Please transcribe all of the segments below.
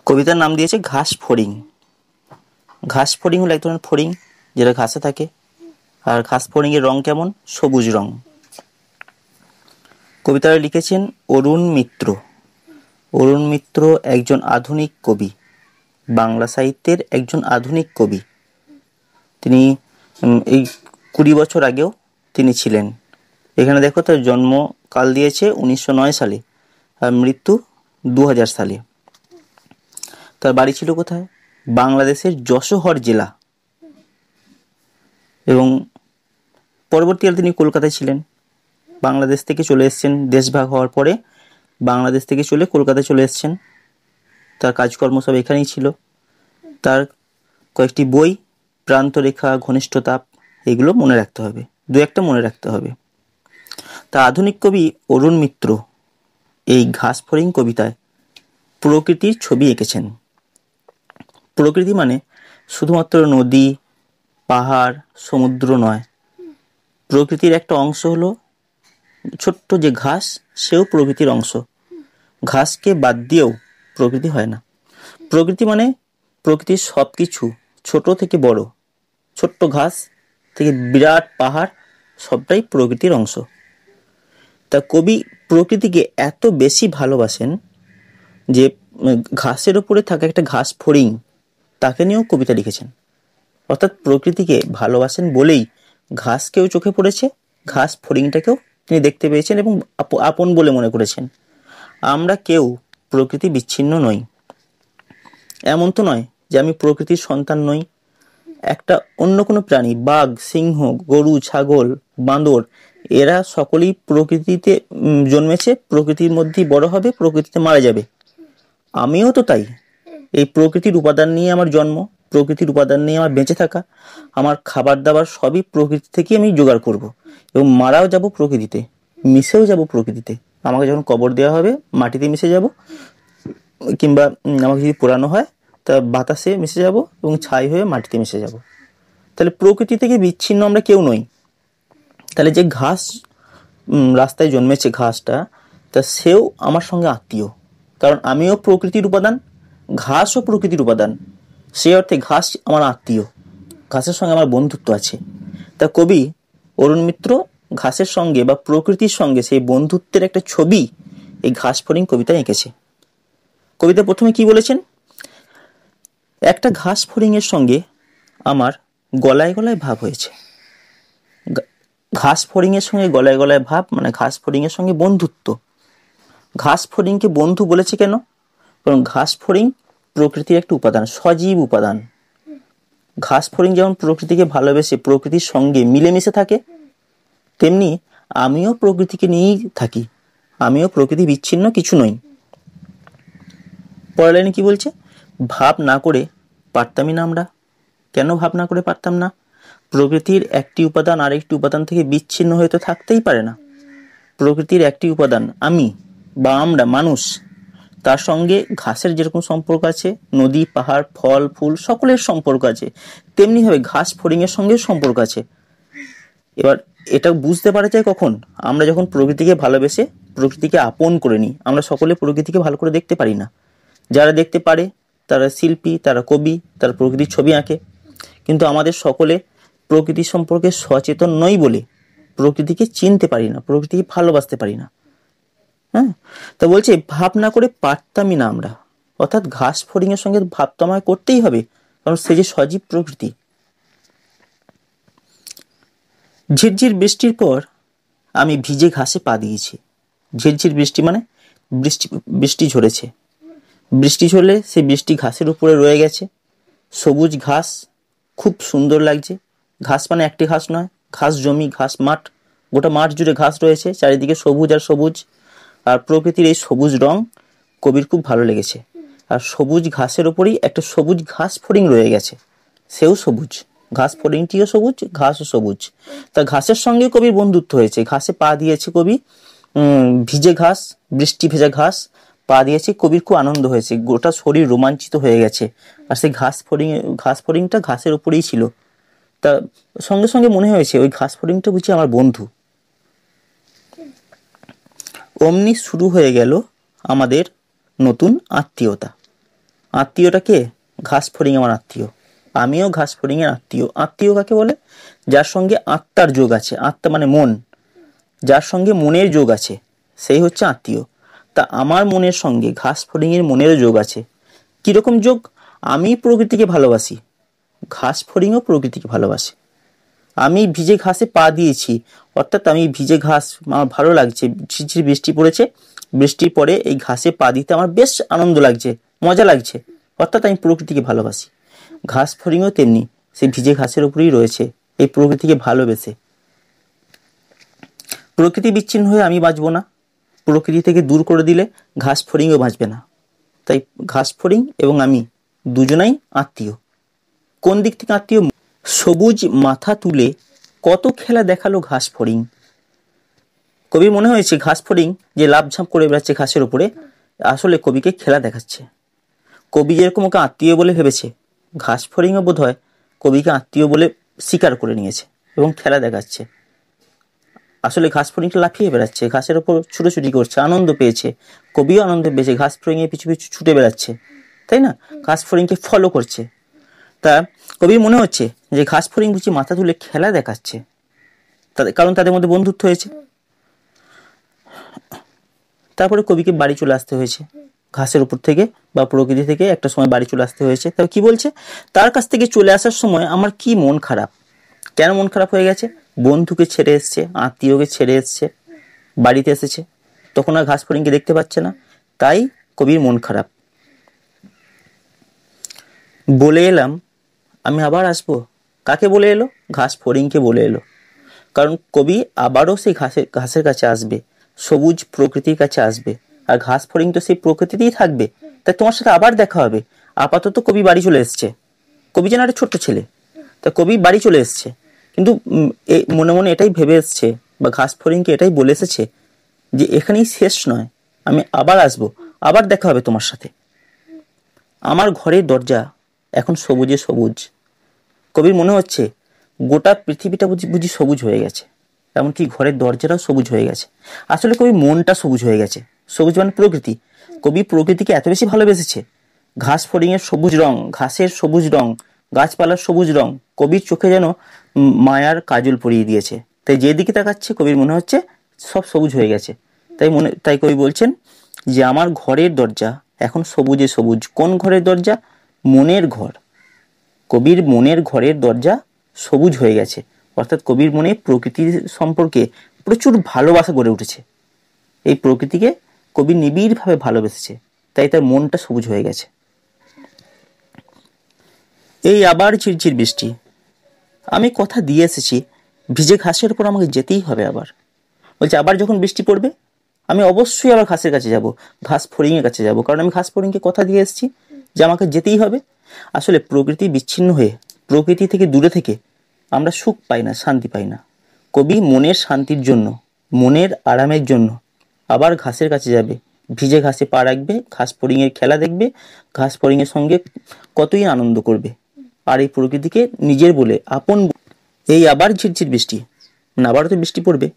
কবিতার নাম দিয়েছে ঘাস ফড়িং। ঘাস ফড়িং হলো এক ধরনের ফড়িং যেটা ঘাসে থাকে, আর ঘাস ফড়িং এর রং কেমন? সবুজ রং। কবিতাটা লিখেছেন অরুণ মিত্র। অরুণ মিত্র একজন আধুনিক কবি, বাংলা সাহিত্যের একজন আধুনিক কবি। তিনি এই 20 বছর আগেও তিনি ছিলেন। এখানে দেখো তার জন্মকাল দিয়েছে 1909 সালে আর মৃত্যু 2000 সালে। তার বাড়ি ছিল কোথায়? বাংলাদেশের যশোহর জেলা, এবং পরবর্তীকালে তিনি কলকাতায় ছিলেন। বাংলাদেশ থেকে চলে এসেছেন, দেশভাগ হওয়ার পরে বাংলাদেশ থেকে চলে কলকাতায় চলে এসেছেন। তার কাজকর্ম সব এখানেই ছিল। তার কয়েকটি বই, প্রান্তরেখা, ঘনিষ্ঠতাপ, এগুলো মনে রাখতে হবে, দু একটা মনে রাখতে হবে। তা আধুনিক কবি অরুণ মিত্র এই ঘাস ফড়িং কবিতায় প্রকৃতির ছবি এঁকেছেন। প্রকৃতি মানে শুধুমাত্র নদী, পাহাড়, সমুদ্র নয়। প্রকৃতির একটা অংশ হলো ছোট্ট যে ঘাস, সেও প্রকৃতির অংশ। ঘাসকে বাদ দিয়েও প্রকৃতি হয় না। প্রকৃতি মানে প্রকৃতির সব কিছু, ছোট থেকে বড়, ছোট্ট ঘাস থেকে বিরাট পাহাড়, সবটাই প্রকৃতির অংশ। তা কবি প্রকৃতিকে এত বেশি ভালোবাসেন যে ঘাসের ওপরে থাকা একটা ঘাস ফড়িং, তাকে নিয়েও কবিতা লিখেছেন। অর্থাৎ প্রকৃতিকে ভালোবাসেন বলেই ঘাসকেও চোখে পড়েছে, ঘাস ফড়িংটাকেও তিনি দেখতে পেয়েছেন এবং আপন বলে মনে করেছেন। আমরা কেউ প্রকৃতি বিচ্ছিন্ন নই। এমন তো নয় যে আমি প্রকৃতির সন্তান নই। একটা অন্য কোনো প্রাণী, বাঘ, সিংহ, গরু, ছাগল, বাঁদর, এরা সকলেই প্রকৃতিতে জন্মেছে, প্রকৃতির মধ্যেই বড় হবে, প্রকৃতিতে মারা যাবে। আমিও তো তাই। এই প্রকৃতির উপাদান নিয়ে আমার জন্ম, প্রকৃতির উপাদান নিয়ে আমার বেঁচে থাকা, আমার খাবার দাবার সবই প্রকৃতি থেকে আমি জোগাড় করব, এবং মারাও যাব প্রকৃতিতে, মিশেও যাব প্রকৃতিতে। আমাকে যখন কবর দেওয়া হবে মাটিতে মিশে যাব, কিংবা আমাকে যদি পোড়ানো হয় তা বাতাসে মিশে যাব এবং ছাই হয়ে মাটিতে মিশে যাব। তাহলে প্রকৃতি থেকে বিচ্ছিন্ন আমরা কেউ নই। তাহলে যে ঘাস রাস্তায় জন্মেছে ঘাসটা, তা সেও আমার সঙ্গে আত্মীয়, কারণ আমিও প্রকৃতির উপাদান, ঘাসও প্রকৃতির উপাদান। সেই অর্থে ঘাস আমার আত্মীয়, ঘাসের সঙ্গে আমার বন্ধুত্ব আছে। তা কবি অরুণ মিত্র ঘাসের সঙ্গে বা প্রকৃতির সঙ্গে সেই বন্ধুত্বের একটা ছবি এই ঘাস ফড়িং কবিতায় এঁকেছে। কবিতা প্রথমে কি বলেছেন? একটা ঘাস ফড়িং এর সঙ্গে আমার গলায় গলায় ভাব হয়েছে। ঘাস ফড়িং এর সঙ্গে গলায় গলায় ভাব মানে ঘাস ফড়িং এর সঙ্গে বন্ধুত্ব। ঘাস ফড়িংকে বন্ধু বলেছে কেন? কারণ ঘাস ফড়িং প্রকৃতির একটা উপাদান, সজীব উপাদান। ঘাস ফড়িং যেমন প্রকৃতিকে ভালোবেসে প্রকৃতির সঙ্গে মিলেমিশে থাকে, তেমনি আমিও প্রকৃতিকে নিয়েই থাকি। আমিও প্রকৃতি বিচ্ছিন্ন কিছু নই। পরের লাইনে কি বলছে? ভাব না করে পারতামই না আমরা। কেন ভাব না করে পারতাম না? প্রকৃতির একটি উপাদান আরেকটি উপাদান থেকে বিচ্ছিন্ন হয়ে তো থাকতেই পারে না। প্রকৃতির একটি উপাদান আমি বা আমরা মানুষ, তার সঙ্গে ঘাসের যেরকম সম্পর্ক আছে, নদী, পাহাড়, ফল, ফুল সকলের সম্পর্ক আছে, তেমনি ভাবে ঘাস ফড়িং এর সঙ্গে সম্পর্ক আছে। এবার এটা বুঝতে পারা যায় কখন? আমরা যখন প্রকৃতিকে ভালোবেসে প্রকৃতিকে আপন করে নিই। আমরা সকলে প্রকৃতিকে ভালো করে দেখতে পারি না। যারা দেখতে পারে তারা শিল্পী, তারা কবি, তারা প্রকৃতির ছবি আঁকে। কিন্তু আমাদের সকলে প্রকৃতি সম্পর্কে সচেতন নই বলে প্রকৃতিকে চিনতে পারি না, প্রকৃতিকে ভালোবাসতে পারি না। হ্যাঁ, তা বলছে ভাব না করে পারতামই না আমরা। অর্থাৎ ঘাস ফড়িং এর সঙ্গে ভাব তো আমায় করতেই হবে, কারণ সে যে সজীব প্রকৃতি। ঝিরঝির বৃষ্টির পর আমি ভিজে ঘাসে পা দিয়েছি। ঝিরঝির বৃষ্টি মানে বৃষ্টি ঝরেছে। বৃষ্টি ঝরলে সেই বৃষ্টি ঘাসের উপরে রয়ে গেছে। সবুজ ঘাস, খুব সুন্দর লাগছে। ঘাস মানে একটি ঘাস নয়, ঘাস জমি, ঘাস মাঠ, গোটা মাঠ জুড়ে ঘাস রয়েছে, চারিদিকে সবুজ আর সবুজ। আর প্রকৃতির এই সবুজ রং কবির খুব ভালো লেগেছে। আর সবুজ ঘাসের ওপরেই একটা সবুজ ঘাস ফড়িং রয়ে গেছে, সেও সবুজ। ঘাস ফড়িংটিও সবুজ, ঘাসও সবুজ। তা ঘাসের সঙ্গে কবির বন্ধুত্ব হয়েছে। ঘাসে পা দিয়েছে কবি, ভিজে ঘাস, বৃষ্টি ভেজা ঘাস পা দিয়েছে। কবির খুব আনন্দ হয়েছে, গোটা শরীর রোমাঞ্চিত হয়ে গেছে। আর সেই ঘাস ফড়িংটা ঘাসের উপরেই ছিল। তা সঙ্গে সঙ্গে মনে হয়েছে ওই ঘাস ফড়িংটা বুঝি আমার বন্ধু। অমনি শুরু হয়ে গেল আমাদের নতুন আত্মীয়তা। আত্মীয়টা কে? ঘাস ফড়িং আমার আত্মীয়, আমিও ঘাস ফড়িংয়ের আত্মীয়। আত্মীয় কাকে বলে? যার সঙ্গে আত্মার যোগ আছে, আত্মা মানে মন, যার সঙ্গে মনের যোগ আছে সেই হচ্ছে আত্মীয়। তা আমার মনের সঙ্গে ঘাস ফড়িংয়ের মনেরও যোগ আছে। কিরকম যোগ? আমি প্রকৃতিকে ভালোবাসি, ঘাস ফড়িংও প্রকৃতিকে ভালোবাসে। আমি ভিজে ঘাসে পা দিয়েছি, অর্থাৎ আমি ভিজে ঘাস, আমার ভালো লাগছে, ঝিরঝির বৃষ্টি পড়েছে, বৃষ্টির পরে এই ঘাসে পা দিতে আমার বেশ আনন্দ লাগছে, মজা লাগছে, অর্থাৎ আমি প্রকৃতিকে ভালোবাসি। ঘাস ফড়িংও তেমনি সেই ভিজে ঘাসের উপরেই রয়েছে এই প্রকৃতিকে ভালোবেসে। প্রকৃতি বিচ্ছিন্ন হয়ে আমি বাঁচবো না, প্রকৃতি থেকে দূর করে দিলে ঘাস ফড়িংও বাঁচবে না। তাই ঘাস ফড়িং এবং আমি দুজনাই আত্মীয়। কোন দিক থেকে আত্মীয়? সবুজ মাথা তুলে কত খেলা দেখালো ঘাস ফড়িং। কবির মনে হয়েছে ঘাস ফড়িং যে লাফঝাঁপ করে বেড়াচ্ছে ঘাসের উপরে, আসলে কবিকে খেলা দেখাচ্ছে। কবি যেরকম ওকে আত্মীয় বলে ভেবেছে, ঘাস ফড়িংও বোধ হয় কবিকে আত্মীয় বলে স্বীকার করে নিয়েছে এবং খেলা দেখাচ্ছে। আসলে ঘাস ফড়িংটা লাফিয়ে বেড়াচ্ছে, ঘাসের ওপর ছুটোছুটি করছে, আনন্দ পেয়েছে, কবিও আনন্দ পেয়েছে, ঘাস ফড়িংয়ের পিছু পিছু ছুটে বেড়াচ্ছে, তাই না? ঘাস ফড়িংকে ফলো করছে। তা কবির মনে হচ্ছে যে ঘাস ফড়িং বুঝি মাথা তুলে খেলা দেখাচ্ছে, কারণ তাদের মধ্যে বন্ধুত্ব হয়েছে। তারপরে কবিকে বাড়ি চলে আসতে হয়েছে, ঘাসের উপর থেকে বা প্রকৃতি থেকে একটা সময় বাড়ি চলে আসতে হয়েছে। তবে কি বলছে? তার কাছ থেকে চলে আসার সময় আমার কি মন খারাপ। কেন মন খারাপ হয়ে গেছে? বন্ধুকে ছেড়ে এসছে, আত্মীয়কে ছেড়ে এসছে, বাড়িতে এসেছে, তখন আর ঘাস ফড়িংকে দেখতে পাচ্ছে না, তাই কবির মন খারাপ। বলে এলাম আমি আবার আসবো। কাকে বলে এলো? ঘাস ফড়িংকে বলে এলো। কারণ কবি আবারও সেই ঘাসের কাছে আসবে, সবুজ প্রকৃতির কাছে আসবে, আর ঘাস ফড়িং তো সেই প্রকৃতিতেই থাকবে, তাই তোমার সাথে আবার দেখা হবে। আপাতত কবি বাড়ি চলে এসছে, কবি যেন একটা ছোট্ট ছেলে, তা কবি বাড়ি চলে এসছে, কিন্তু মনে মনে এটাই ভেবে এসছে বা ঘাস ফড়িংকে এটাই বলে এসেছে যে এখানেই শেষ নয়, আমি আবার আসবো, আবার দেখা হবে তোমার সাথে। আমার ঘরের দরজা এখন সবুজে সবুজ। কবির মনে হচ্ছে গোটা পৃথিবীটা বুঝি সবুজ হয়ে গেছে, এমনকি ঘরের দরজাটাও সবুজ হয়ে গেছে। আসলে কবি মনটা সবুজ হয়ে গেছে। সবুজ মানে প্রকৃতি। কবি প্রকৃতিকে এত বেশি ভালোবেসেছে, ঘাস ফড়িংয়ের সবুজ রং, ঘাসের সবুজ রং, গাছপালার সবুজ রং কবির চোখে যেন মায়ার কাজল পরিয়ে দিয়েছে। তাই যেদিকে তাকাচ্ছে কবির মনে হচ্ছে সব সবুজ হয়ে গেছে। তাই কবি বলছেন যে আমার ঘরের দরজা এখন সবুজে সবুজ। কোন ঘরের দরজা? মনের ঘর। কবির মনের ঘরের দরজা সবুজ হয়ে গেছে, অর্থাৎ কবির মনে প্রকৃতির সম্পর্কে প্রচুর ভালোবাসা গড়ে উঠেছে। এই প্রকৃতিকে কবি নিবিড়ভাবে ভালোবেসেছে, তাই তার মনটা সবুজ হয়ে গেছে। এই আবার ঝিরঝির বৃষ্টি। আমি কথা দিয়ে এসেছি ভিজে ঘাসের উপর আমাকে যেতেই হবে। আবার বলছে আবার যখন বৃষ্টি পড়বে আমি অবশ্যই আবার ঘাসের কাছে যাব, ঘাস ফড়িংয়ের কাছে যাব, কারণ আমি ঘাস ফড়িংকে কথা দিয়ে এসেছি যে আমাকে যেতেই হবে। আসলে প্রকৃতি বিচ্ছিন্ন হয়ে, প্রকৃতি থেকে দূরে থেকে আমরা সুখ পাই না, শান্তি পাই না। কবি মনের শান্তির জন্য, মনের আরামের জন্য আবার ঘাসের কাছে যাবে, ভিজে ঘাসে পা রাখবে, ঘাস ফড়িংয়ের খেলা দেখবে, ঘাস ফড়িংয়ের সঙ্গে কতই আনন্দ করবে, আর এই প্রকৃতিকে নিজের বলে আপন। এই আবার ঝিরঝির বৃষ্টি, আবারও তো বৃষ্টি পড়বে।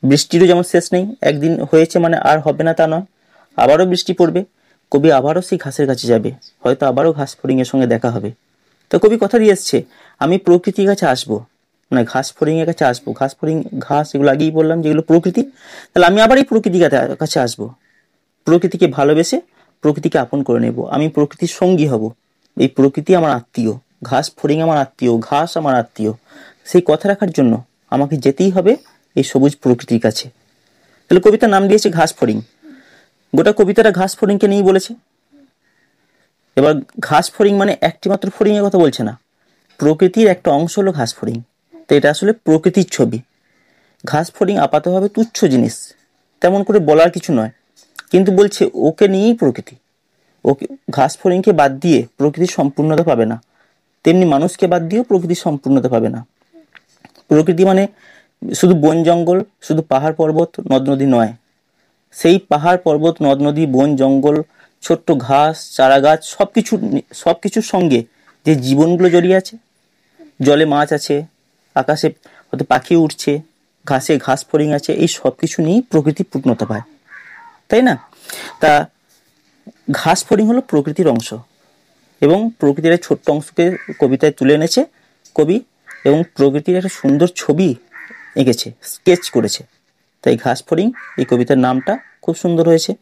বৃষ্টিরও যেমন শেষ নেই, একদিন হয়েছে মানে আর হবে না তা নয়, আবারও বৃষ্টি পড়বে। কবি আবারও সেই ঘাসের কাছে যাবে, হয়তো আবারও ঘাস ফড়িংয়ের সঙ্গে দেখা হবে। তো কবি কথা দিয়ে এসছে আমি প্রকৃতির কাছে আসবো, না ঘাস ফড়িংয়ের কাছে আসবো। ঘাস ফড়িং, ঘাস এগুলো আগেই বললাম যেগুলো প্রকৃতি, তাহলে আমি আবার এই প্রকৃতির কাছে আসবো, প্রকৃতিকে ভালোবেসে প্রকৃতিকে আপন করে নেব, আমি প্রকৃতির সঙ্গী হব। এই প্রকৃতি আমার আত্মীয়, ঘাস ফড়িং আমার আত্মীয়, ঘাস আমার আত্মীয়। সেই কথা রাখার জন্য আমাকে যেতেই হবে এই সবুজ প্রকৃতির কাছে। তাহলে কবিতার নাম দিয়েছে ঘাস ফড়িং। গোটা কবিতাটা ঘাস ফড়িংকে নিয়েই বলেছে। এবার ঘাস ফড়িং মানে একটি মাত্র ফড়িং এর কথা বলছে না, প্রকৃতির একটা অংশ হলো ঘাস ফড়িং। তো এটা আসলে প্রকৃতির ছবি। ঘাস ফড়িং আপাতভাবে তুচ্ছ জিনিস, তেমন করে বলার কিছু নয়, কিন্তু বলছে ওকে নিয়েই প্রকৃতি। ওকে, ঘাস ফড়িংকে বাদ দিয়ে প্রকৃতির সম্পূর্ণতা পাবে না, তেমনি মানুষকে বাদ দিয়েও প্রকৃতির সম্পূর্ণতা পাবে না। প্রকৃতি মানে শুধু বন জঙ্গল, শুধু পাহাড় পর্বত নদ নদী নয়। সেই পাহাড় পর্বত নদ নদী বন জঙ্গল ছোট্ট ঘাস চারা গাছ সবকিছুর সঙ্গে যে জীবনগুলো জড়িয়ে আছে, জলে মাছ আছে, আকাশে হয়তো পাখি উঠছে, ঘাসে ঘাস ফড়িং আছে, এই সব কিছু নিয়েই প্রকৃতি পূর্ণতা পায়, তাই না? তা ঘাস ফড়িং হলো প্রকৃতির অংশ। এবং প্রকৃতির এক ছোট্ট অংশকে কবিতায় তুলে এনেছে কবি, এবং প্রকৃতির একটা সুন্দর ছবি এঁকেছে, স্কেচ করেছে। তাই ঘাসফড়িং এই কবিতার নামটা খুব সুন্দর হয়েছে।